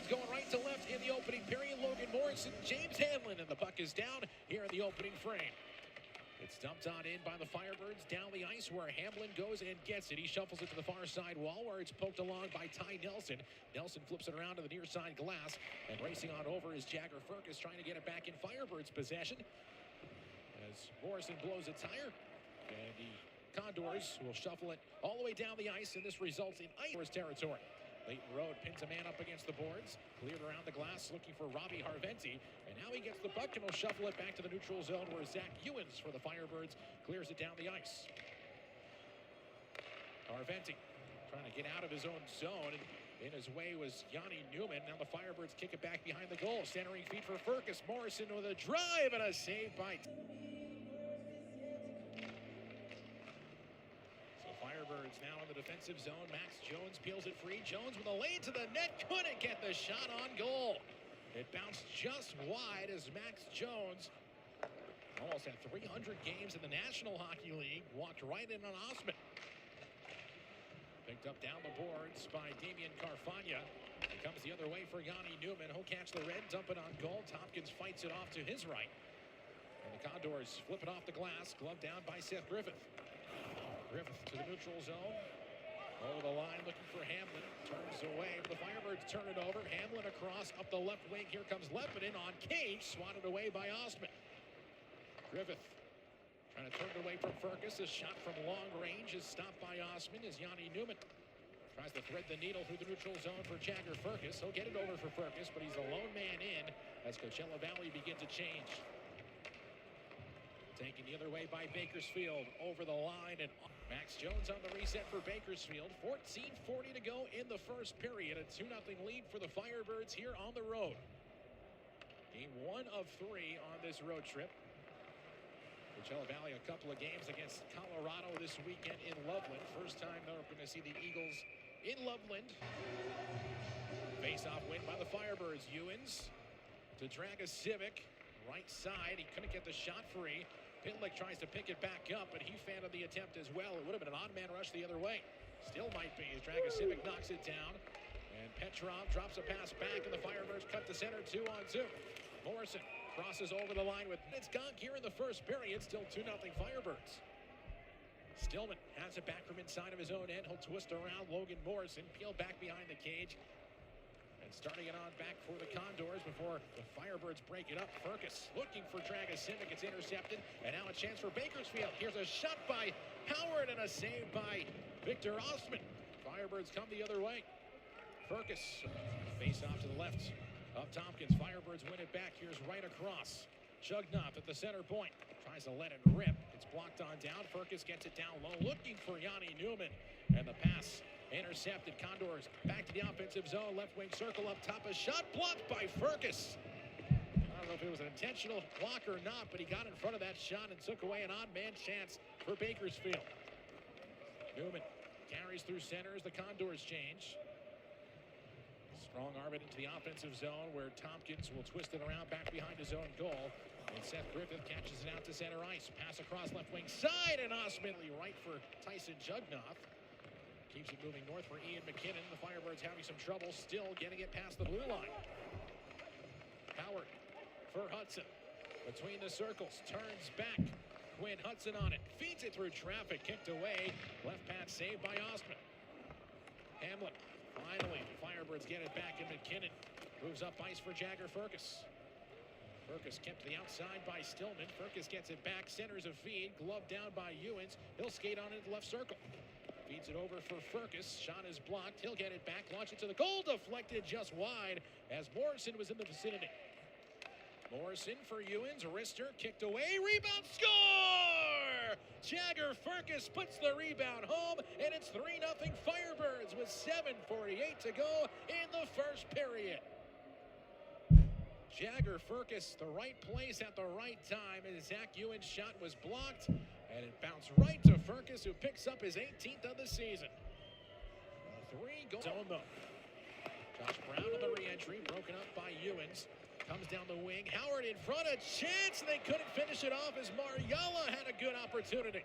Firebirds going right to left in the opening period. Logan Morrison, James Hanlon, and the puck is down here in the opening frame. It's dumped on in by the Firebirds down the ice where Hamlin goes and gets it. He shuffles it to the far side wall where it's poked along by Ty Nelson. Nelson flips it around to the near side glass, and racing on over is Jagger Firkus trying to get it back in Firebirds possession as Morrison blows a tire, and the Condors will shuffle it all the way down the ice, and this results in Irish territory. Leighton Road pins a man up against the boards, cleared around the glass looking for Robbie Harventi, and now he gets the puck and will shuffle it back to the neutral zone where Zach Ewens for the Firebirds clears it down the ice. Harventi trying to get out of his own zone, and in his way was Yanni Newman. Now the Firebirds kick it back behind the goal, centering feed for Firkus. Morrison with a drive and a save by... Firebirds now in the defensive zone. Max Jones peels it free. Jones with a lane to the net. Couldn't get the shot on goal. It bounced just wide as Max Jones, almost had 300 games in the National Hockey League, walked right in on Osman. Picked up down the boards by Damian Carfagna. It comes the other way for Yanni Newman. He'll catch the red, dump it on goal. Tompkins fights it off to his right. And the Condors flip it off the glass. Glove down by Seth Griffith. Griffith to the neutral zone. Over the line looking for Hamlin. Turns away. The Firebirds turn it over. Hamlin across up the left wing. Here comes Leppinen on Cage. Swatted away by Osman. Griffith trying to turn it away from Firkus. A shot from long range is stopped by Osman as Yanni Newman tries to thread the needle through the neutral zone for Jagger Firkus. He'll get it over for Firkus, but he's a lone man in as Coachella Valley begin to change. Taken the other way by Bakersfield over the line, and Max Jones on the reset for Bakersfield. 14:40 to go in the first period. A 2-0 lead for the Firebirds here on the road. Game 1 of 3 on this road trip. Coachella Valley a couple of games against Colorado this weekend in Loveland. First time they're going to see the Eagles in Loveland. Face-off win by the Firebirds. Ewens to Dragosivic. Right side. He couldn't get the shot free. Pitlick tries to pick it back up, but he fanned the attempt as well. It would have been an odd man rush the other way. Still might be as Dragosivic knocks it down. And Petrov drops a pass back, and the Firebirds cut to center 2-on-2. Morrison crosses over the line with it's gone here in the first period. Still 2-0 Firebirds. Stillman has it back from inside of his own end. He'll twist around Logan Morrison, peel back behind the cage. And starting it on back for the Condors before the Firebirds break it up. Firkus looking for Dragosivic. It's intercepted. And now a chance for Bakersfield. Here's a shot by Howard and a save by Victor Osman. Firebirds come the other way. Firkus face off to the left of Tompkins. Firebirds win it back. Here's right across. Chugnov at the center point. Tries to let it rip. It's blocked on down. Firkus gets it down low. Looking for Yanni Newman. And the pass intercepted. Condors back to the offensive zone. Left wing circle up top. A shot blocked by Firkus. I don't know if it was an intentional block or not, but he got in front of that shot and took away an odd man chance for Bakersfield. Newman carries through center as the Condors change. Strong arm it into the offensive zone where Tompkins will twist it around back behind his own goal. And Seth Griffith catches it out to center ice. Pass across left wing side, and Osmanley right for Tyson Jugnov. Keeps it moving north for Ian McKinnon. The Firebirds having some trouble still getting it past the blue line. Howard for Hudson. Between the circles. Turns back. Quinn Hudson on it. Feeds it through traffic. Kicked away. Left pad saved by Osman. Hamlin. Finally, the Firebirds get it back, and McKinnon moves up ice for Jagger Firkus. Firkus kept to the outside by Stillman. Firkus gets it back. Centers a feed. Glove down by Ewens. He'll skate on into left circle. Feeds it over for Firkus. Shot is blocked. He'll get it back. Launch it to the goal. Deflected just wide as Morrison was in the vicinity. Morrison for Ewens. Wrister kicked away. Rebound. Score! Jagger Firkus puts the rebound home, and it's 3-0 Firebirds with 7:48 to go in the first period. Jagger Firkus, the right place at the right time, and Zach Ewens' shot was blocked, and it bounced right to Firkus, who picks up his 18th of the season. 3-goal zone though. Josh Brown on the re-entry, broken up by Ewens. Comes down the wing. Howard in front, a chance. They couldn't finish it off as Mariala had a good opportunity.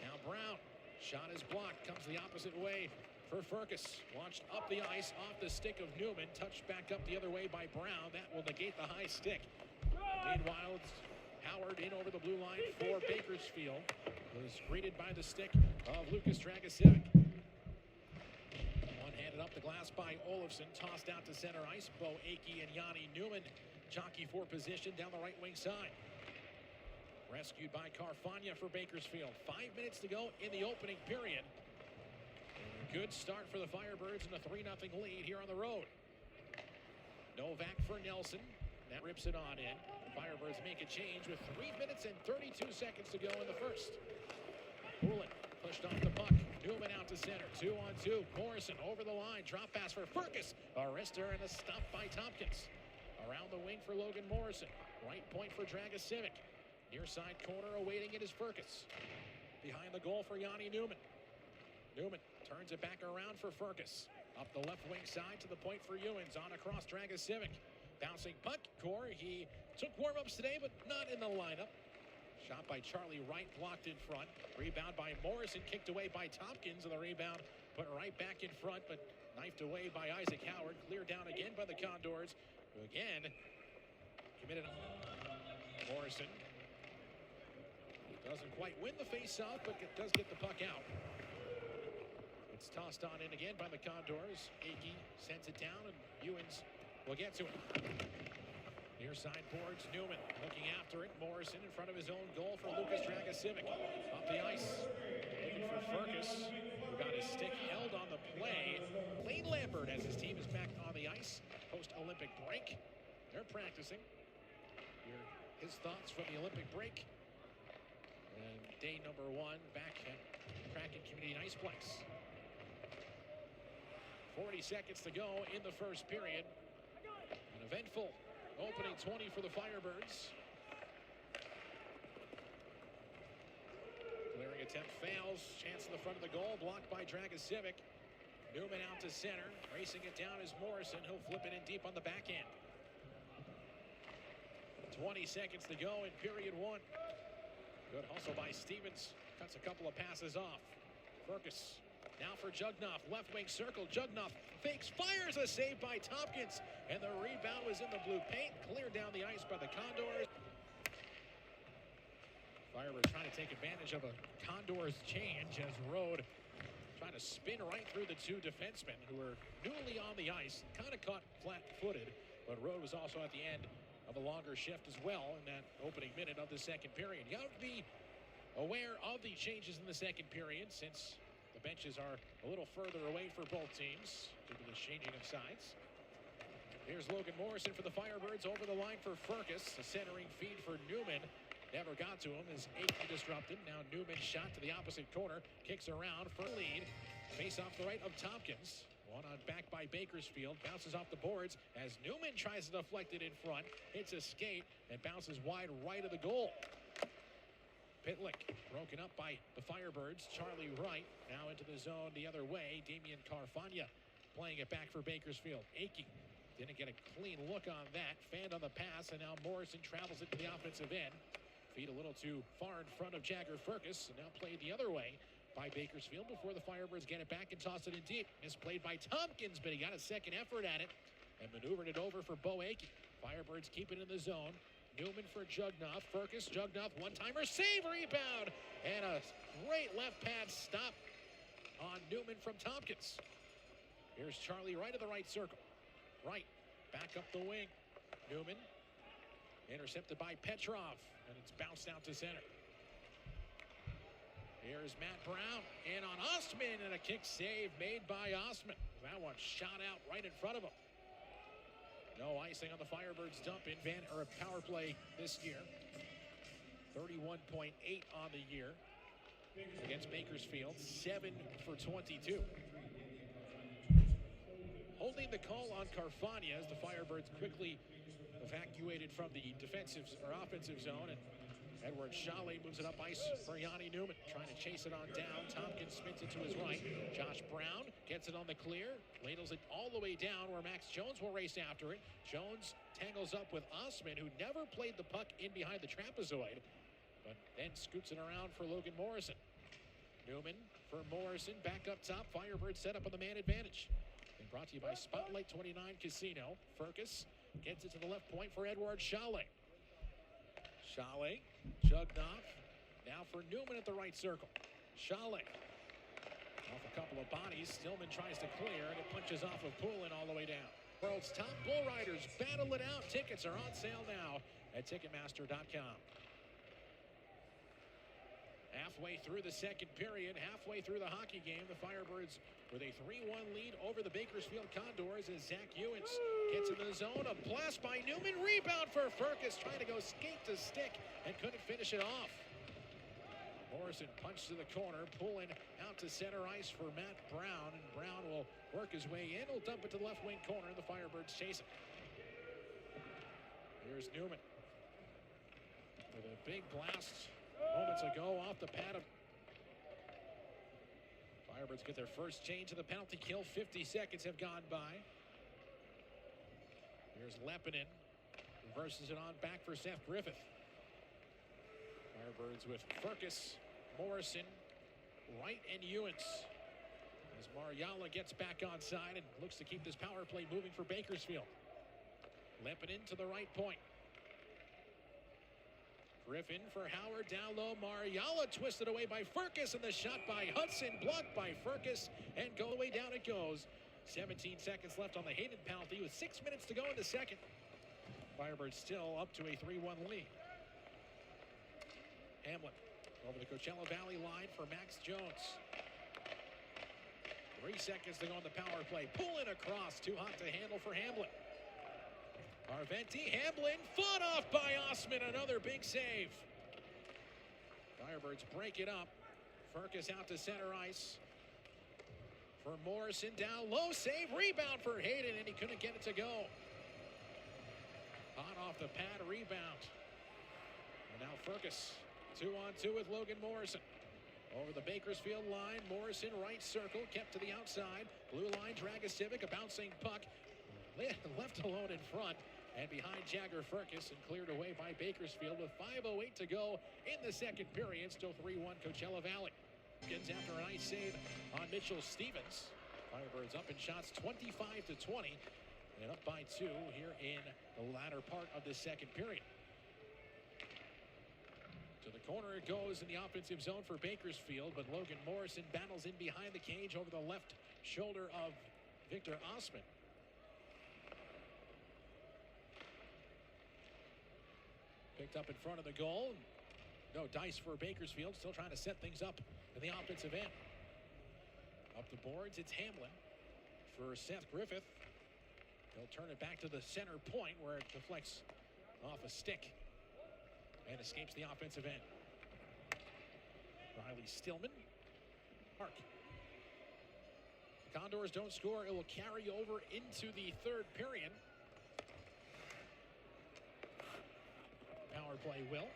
Now Brown, shot is blocked. Comes the opposite way for Firkus. Launched up the ice off the stick of Newman. Touched back up the other way by Brown. That will negate the high stick. Meanwhile, it's Howard in over the blue line for Bakersfield. Was greeted by the stick of Lucas Dragicevic. One-handed up the glass by Olofsson. Tossed out to center ice. Bo Akey and Yanni Newman jockey for position down the right wing side. Rescued by Carfagna for Bakersfield. 5 minutes to go in the opening period. Good start for the Firebirds in a 3-0 lead here on the road. Novak for Nelson. That rips it on in. The Firebirds make a change with 3 minutes and 32 seconds to go in the first. Poulin pushed off the puck. Newman out to center. 2-on-2. Morrison over the line. Drop pass for Firkus. A wrister and a stop by Tompkins. Around the wing for Logan Morrison. Right point for Dragicevic. Near side corner awaiting it is Firkus. Behind the goal for Yanni Newman. Newman turns it back around for Firkus. Up the left wing side to the point for Ewens. On across Dragicevic. Bouncing puck. Corey, he took warm-ups today, but not in the lineup. Shot by Charlie Wright, blocked in front. Rebound by Morrison, kicked away by Tompkins, and the rebound put right back in front, but knifed away by Isaac Howard. Cleared down again by the Condors, who again committed. Morrison doesn't quite win the face-off, but does get the puck out. It's tossed on in again by the Condors. Akey sends it down, and Ewens will get to it. Near side boards, Newman looking after it. Morrison in front of his own goal for Lucas Dragicevic. Up the ice, looking for Firkus, who got his stick held on the play. Lane Lambert, as his team is back on the ice post-Olympic break. They're practicing. Hear his thoughts from the Olympic break. And day number 1 back at Kraken Community Iceplex. 40 seconds to go in the first period. An eventful opening 20 for the Firebirds. Clearing attempt fails. Chance in the front of the goal. Blocked by Dragicevic. Newman out to center. Racing it down is Morrison. He'll flip it in deep on the backhand. 20 seconds to go in period 1. Good hustle by Stevens. Cuts a couple of passes off. Firkus now for Jugnoff. Left wing circle. Jugnoff fakes. Fires a save by Tompkins. And the rebound was in the blue paint. Cleared down the ice by the Condors. Firebirds trying to take advantage of a Condors change as Rode trying to spin right through the 2 defensemen who were newly on the ice. Kind of caught flat-footed. But Rode was also at the end of a longer shift as well in that opening minute of the second period. You have to be aware of the changes in the second period since the benches are a little further away for both teams due to the changing of sides. Here's Logan Morrison for the Firebirds over the line for Firkus. A centering feed for Newman. Never got to him as Akey disrupted. Now Newman shot to the opposite corner. Kicks around for lead. Face off the right of Tompkins. One on back by Bakersfield. Bounces off the boards as Newman tries to deflect it in front. Hits a skate and bounces wide right of the goal. Pitlick broken up by the Firebirds. Charlie Wright now into the zone the other way. Damian Carfagna playing it back for Bakersfield. Akey didn't get a clean look on that. Fanned on the pass, and now Morrison travels it to the offensive end. Feet a little too far in front of Jagger Firkus, and now played the other way by Bakersfield before the Firebirds get it back and toss it in deep. Misplayed by Tompkins, but he got a second effort at it and maneuvered it over for Bo Akey. Firebirds keep it in the zone. Newman for Jugnoff. Firkus, Jugnoff, one-timer, save, rebound, and a great left pad stop on Newman from Tompkins. Here's Charlie Wright of the right circle. Wright back up the wing. Newman intercepted by Petrov, and it's bounced out to center. Here's Matt Brown in on Ostman, and a kick save made by Ostman. That one shot out right in front of him. No icing on the Firebirds dump in power play this year. 31.8 on the year against Bakersfield. 7 for 22. Holding the call on Carfagna as the Firebirds quickly evacuated from the defensive or offensive zone, and Edward Chalet moves it up ice for Yanni Newman, trying to chase it on down. Tompkins spins it to his right. Josh Brown gets it on the clear, ladles it all the way down where Max Jones will race after it. Jones tangles up with Ostman, who never played the puck in behind the trapezoid, but then scoots it around for Logan Morrison. Newman for Morrison. Back up top. Firebirds set up on the man advantage. And brought to you by Spotlight 29 Casino. Firkus gets it to the left point for Edward Chalet. Chalet, chugged off. Now for Newman at the right circle. Chalet. Off a couple of bodies. Stillman tries to clear, and it punches off of Poulin all the way down. World's top bull riders battle it out. Tickets are on sale now at Ticketmaster.com. Halfway through the second period, halfway through the hockey game, the Firebirds with a 3-1 lead over the Bakersfield Condors as Zach Ewens gets in the zone. A blast by Newman. Rebound for Firkus, trying to go skate to stick and couldn't finish it off. Morrison punched to the corner, pulling out to center ice for Matt Brown, and Brown will work his way in. He'll dump it to the left wing corner, and the Firebirds chase it. Here's Newman with a big blast moments ago off the pad of. Firebirds get their first change of the penalty kill. 50 seconds have gone by. Here's Lepinin, reverses it on back for Seth Griffith. Firebirds with Firkus, Morrison, Wright, and Ewens. As Mariala gets back on side and looks to keep this power play moving for Bakersfield. Lepinin to the right point. Griffin for Howard, down low. Mariala twisted away by Firkus, and the shot by Hudson blocked by Firkus, and go away down it goes. 17 seconds left on the Hayden penalty with 6 minutes to go in the second. Firebirds still up to a 3-1 lead. Hamlin over the Coachella Valley line for Max Jones. 3 seconds to go on the power play. Pulling across, too hot to handle for Hamlin. Arventi, Hamlin, fought off by Osman, another big save. Firebirds break it up. Firkus out to center ice. For Morrison, down low, save, rebound for Hayden, and he couldn't get it to go. Hot off the pad, rebound. And now Firkus, 2-on-2 with Logan Morrison. Over the Bakersfield line, Morrison, right circle, kept to the outside. Blue line, Dragicevic, a bouncing puck. Left alone in front and behind Jagger Firkus, and cleared away by Bakersfield with 5:08 to go in the second period. Still 3-1 Coachella Valley. After a nice save on Mitchell Stevens. Firebirds up in shots 25-20 and up by 2 here in the latter part of the second period. To the corner it goes in the offensive zone for Bakersfield, but Logan Morrison battles in behind the cage over the left shoulder of Victor Osman. Picked up in front of the goal. No dice for Bakersfield, still trying to set things up in the offensive end. Up the boards, it's Hamlin for Seth Griffith. He'll turn it back to the center point where it deflects off a stick and escapes the offensive end. Riley Stillman. Park. The Condors don't score. It will carry over into the third period. Power play will.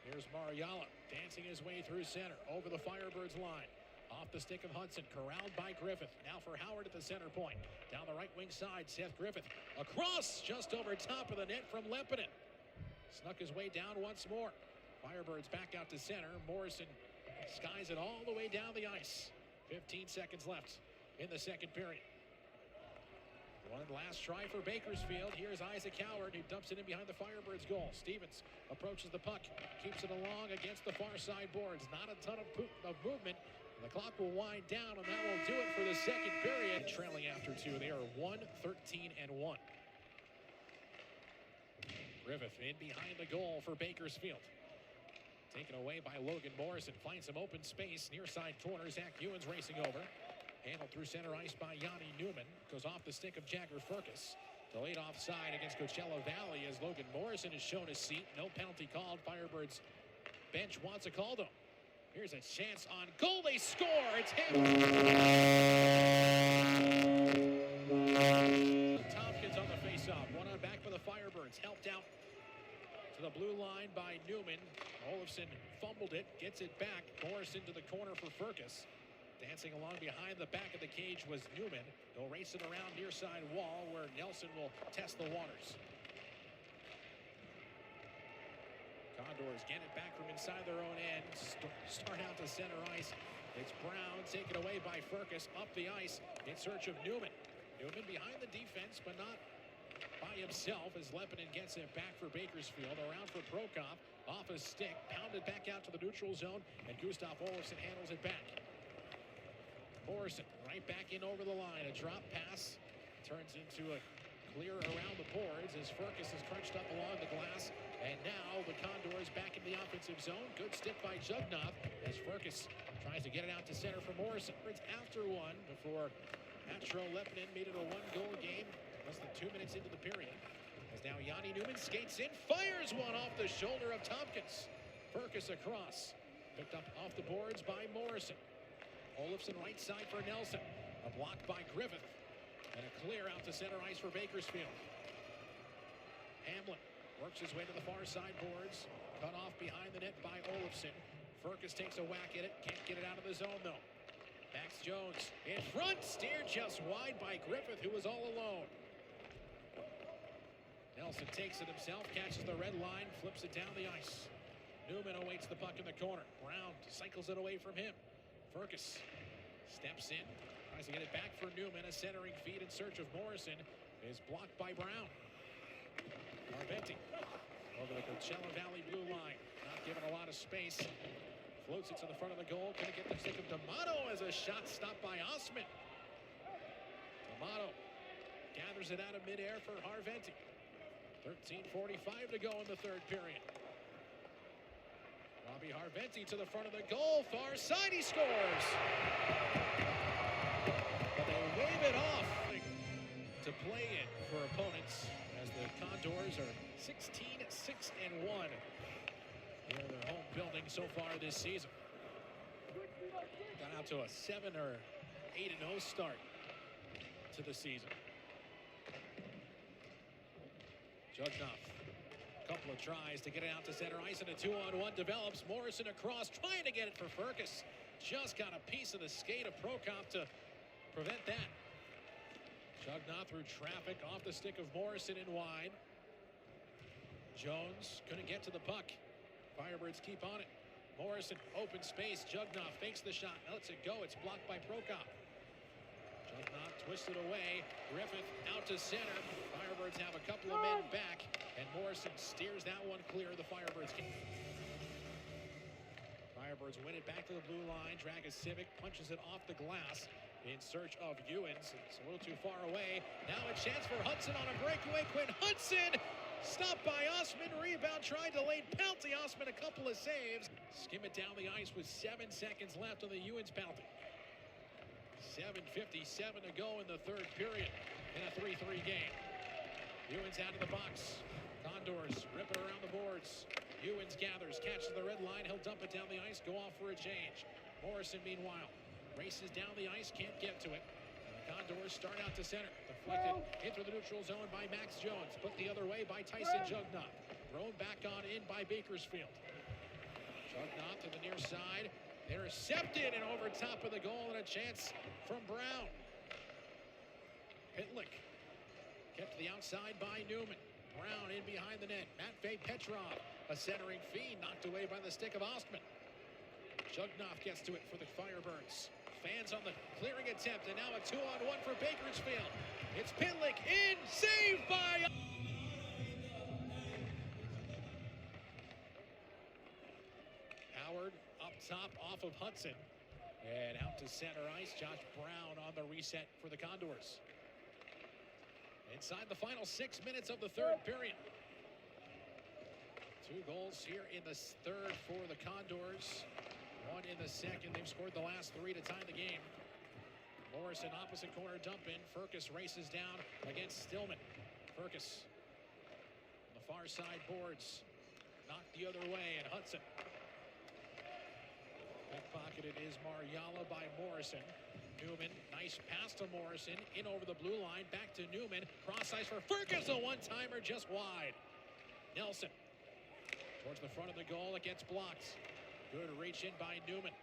Here's Mariala dancing his way through center over the Firebirds line. Off the stick of Hudson, corralled by Griffith. Now for Howard at the center point. Down the right wing side, Seth Griffith. Across, just over top of the net from Lepinin. Snuck his way down once more. Firebirds back out to center. Morrison skies it all the way down the ice. 15 seconds left in the second period. One last try for Bakersfield. Here's Isaac Howard, who dumps it in behind the Firebirds goal. Stevens approaches the puck, keeps it along against the far side boards. Not a ton of movement. The clock will wind down, and that will do it for the second period. Trailing after 2, they are 1-13-1. Griffith in behind the goal for Bakersfield. Taken away by Logan Morrison. Finds some open space near side corner. Zach Ewens racing over. Handled through center ice by Yanni Newman. Goes off the stick of Jagger Firkus. Delayed offside against Coachella Valley as Logan Morrison is shown his seat. No penalty called. Firebirds bench wants a call though. Here's a chance on goal. They score. It's Hamlin. Tompkins on the faceoff. One on back for the Firebirds. Helped out to the blue line by Newman. Olofsson fumbled it. Gets it back. Morrison to the corner for Firkus. Dancing along behind the back of the cage was Newman. They'll race it around near side wall where Nelson will test the waters. Condors get it back from inside their own end. Start out to center ice. It's Brown taken away by Firkus up the ice in search of Newman. Newman behind the defense, but not by himself as Leppinen gets it back for Bakersfield. Around for Prokop. Off a stick. Pounded back out to the neutral zone. And Gustav Olofsson handles it back. Morrison right back in over the line. A drop pass turns into a clear around the boards as Firkus is crunched up along the glass. And now the Condors back in the offensive zone. Good stick by Jugnov as Firkus tries to get it out to center for Morrison. It's after one before Astro Leppinen made it a one-goal game less than 2 minutes into the period. As now Yanni Newman skates in, fires one off the shoulder of Tompkins. Firkus across. Picked up off the boards by Morrison. Olofsson right side for Nelson. A block by Griffith. And a clear out to center ice for Bakersfield. Hamlin works his way to the far side boards. Cut off behind the net by Olofsson. Firkus takes a whack at it. Can't get it out of the zone though. Max Jones in front. Steered just wide by Griffith, who was all alone. Nelson takes it himself, catches the red line, flips it down the ice. Newman awaits the puck in the corner. Brown cycles it away from him. Firkus steps in, tries to get it back for Newman. A centering feed in search of Morrison is blocked by Brown. Carventi over the Coachella Valley blue line. Not given a lot of space. Floats it to the front of the goal. Gonna get the stick of D'Amato as a shot stopped by Osman. D'Amato gathers it out of midair for Harventi. 13:45 to go in the third period. Robbie Harventi to the front of the goal. Far side, he scores. But they wave it off to play it for opponents as the Condors are 16-6-1 in their home building so far this season. Got out to a 7 or 8-0 start to the season. Jugnov, a couple of tries to get it out to center ice, and a 2-on-1 develops. Morrison across, trying to get it for Firkus. Just got a piece of the skate of Prokop to prevent that. Jugnov through traffic, off the stick of Morrison in wide. Jones couldn't get to the puck. Firebirds keep on it. Morrison, open space. Jugnov fakes the shot, lets it go. It's blocked by Prokop. Jugnov twisted away. Griffith out to center. Firebirds have a couple of men back, and Morrison steers that one clear. The Firebirds win it back to the blue line. Dragicevic punches it off the glass in search of Ewens. It's a little too far away. Now a chance for Hudson on a breakaway. Quinn Hudson stopped by Osman. Rebound tried to late penalty. Osman a couple of saves. Skim it down the ice with 7 seconds left on the Ewens penalty. 7:57 to go in the third period in a 3-3 game. Ewens out of the box. Condors rip it around the boards. Ewens gathers, catches the red line. He'll dump it down the ice, go off for a change. Morrison, meanwhile, races down the ice, can't get to it. And the Condors start out to center. Deflected into the neutral zone by Max Jones. Put the other way by Tyson Jugnov. Thrown back on in by Bakersfield. Jugnov to the near side. Intercepted and over top of the goal, and a chance from Brown. Pitlick kept to the outside by Newman. Brown in behind the net. Matvey Petrov, a centering feed knocked away by the stick of Ostman. Jugnov gets to it for the Firebirds. Fans on the clearing attempt, and now a 2-on-1 for Bakersfield. It's Pitlick in, saved by Howard up top off of Hudson. And out to center ice, Josh Brown on the reset for the Condors. Inside the final 6 minutes of the third period. 2 goals here in the third for the Condors. 1 in the second. They've scored the last 3 to tie the game. Morrison opposite corner dump in. Firkus races down against Stillman. Firkus on the far side boards. Knocked the other way, and Hudson. Back-pocketed is Mariala by Morrison. Newman, nice pass to Morrison, in over the blue line, back to Newman. Cross ice for Firkus, a one-timer just wide. Nelson towards the front of the goal, it gets blocked. Good reach in by Newman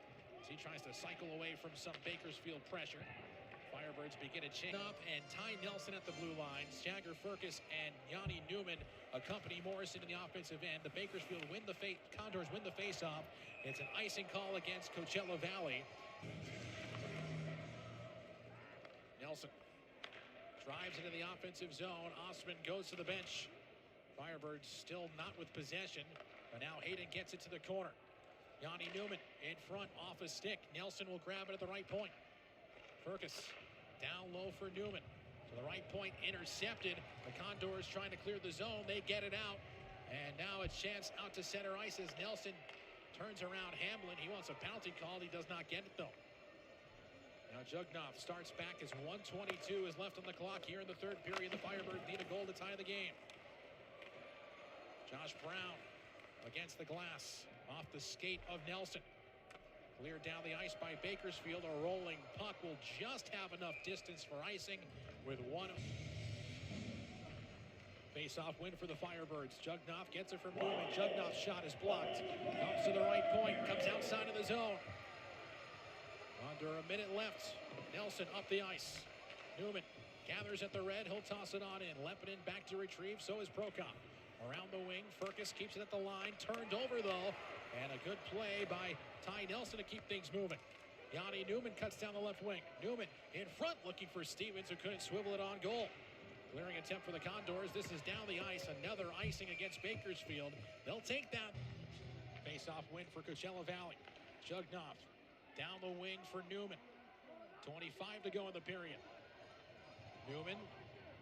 as he tries to cycle away from some Bakersfield pressure. Firebirds Firebirds begin to change up, and Ty Nelson at the blue lines. Jagger Firkus and Yanni Newman accompany Morrison in the offensive end. The Bakersfield Condors win the face-off. It's an icing call against Coachella Valley. Nelson drives into the offensive zone. Osman goes to the bench. Firebirds still not with possession, but now Hayden gets it to the corner. Yanni Newman in front, off a stick. Nelson will grab it at the right point. Firkus down low for Newman. To the right point, intercepted. The Condors trying to clear the zone. They get it out. And now a chance out to center ice as Nelson turns around Hamblin. He wants a penalty call. He does not get it, though. Now Jugnoff starts back as 1:22 is left on the clock here in the third period. The Firebirds need a goal to tie the game. Josh Brown against the glass. Off the skate of Nelson. Cleared down the ice by Bakersfield. A rolling puck will just have enough distance for icing with one. Face-off win for the Firebirds. Jugnoff gets it from Newman. Jugnoff's shot is blocked. Comes to the right point. Comes outside of the zone. Under a minute left. Nelson up the ice. Newman gathers at the red. He'll toss it on in. Lepinin back to retrieve. So is Prokop. Around the wing. Firkus keeps it at the line. Turned over, though. And a good play by Ty Nelson to keep things moving. Yanni Newman cuts down the left wing. Newman in front looking for Stevens, who couldn't swivel it on goal. Clearing attempt for the Condors. This is down the ice. Another icing against Bakersfield. They'll take that. Face-off win for Coachella Valley. Jugnoff down the wing for Newman. 25 to go in the period. Newman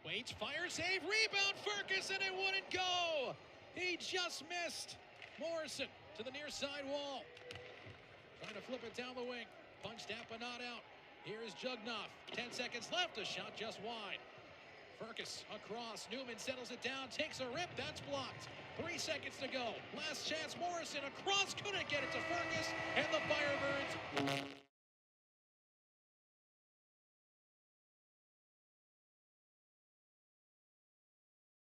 waits, fire save, rebound, Firkus, and it wouldn't go. He just missed. Morrison to the near side wall. Trying to flip it down the wing. Punched at but not out. Here's Jugnoff. 10 seconds left. A shot just wide. Firkus across. Newman settles it down. Takes a rip. That's blocked. 3 seconds to go. Last chance. Morrison across. Couldn't get it to Firkus. And the Firebirds